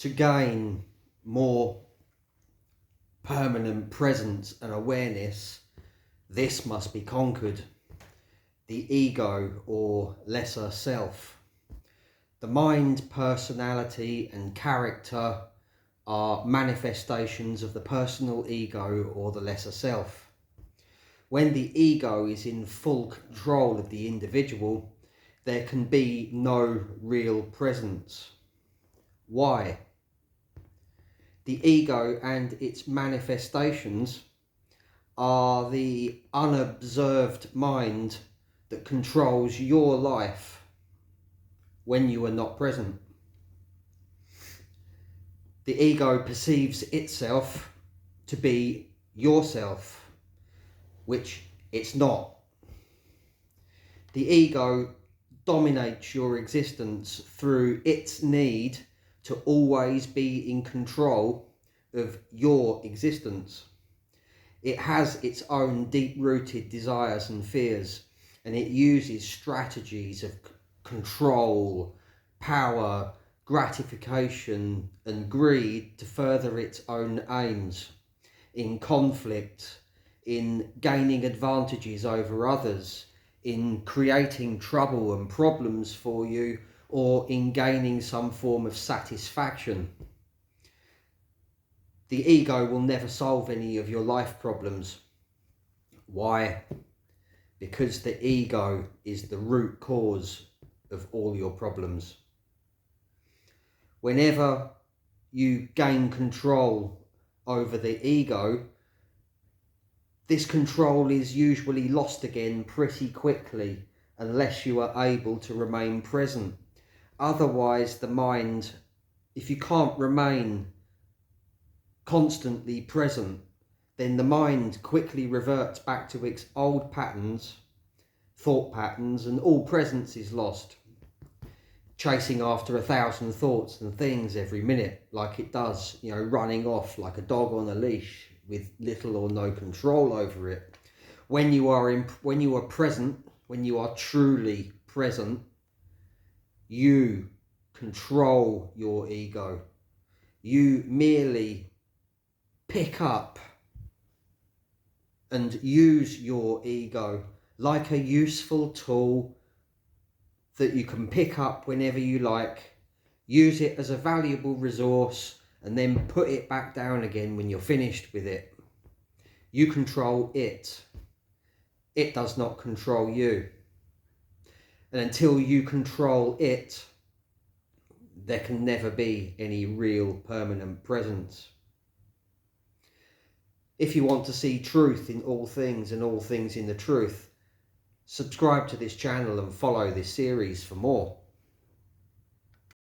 To gain more permanent presence and awareness, this must be conquered. The ego or lesser self. The mind, personality and character are manifestations of the personal ego or the lesser self. When the ego is in full control of the individual, there can be no real presence. Why? The ego and its manifestations are the unobserved mind that controls your life when you are not present. The ego perceives itself to be yourself, which it's not. The ego dominates your existence through its need to always be in control of your existence. It has its own deep-rooted desires and fears, and it uses strategies of control, power, gratification and greed to further its own aims, in conflict, in gaining advantages over others, in creating trouble and problems for you, or in gaining some form of satisfaction. The ego will never solve any of your life problems. Why? Because the ego is the root cause of all your problems. Whenever you gain control over the ego, this control is usually lost again pretty quickly unless you are able to remain present. Otherwise, the mind, if you can't remain constantly present, then the mind quickly reverts back to its old patterns, thought patterns, and all presence is lost, chasing after 1,000 thoughts and things every minute, like it does, running off like a dog on a leash with little or no control over it. When you are present, when you are truly present, you control your ego. You merely pick up and use your ego like a useful tool that you can pick up whenever you like, use it as a valuable resource, and then put it back down again when you're finished with it. You control it. It does not control you. And until you control it, there can never be any real permanent presence. If you want to see truth in all things and all things in the truth, subscribe to this channel and follow this series for more.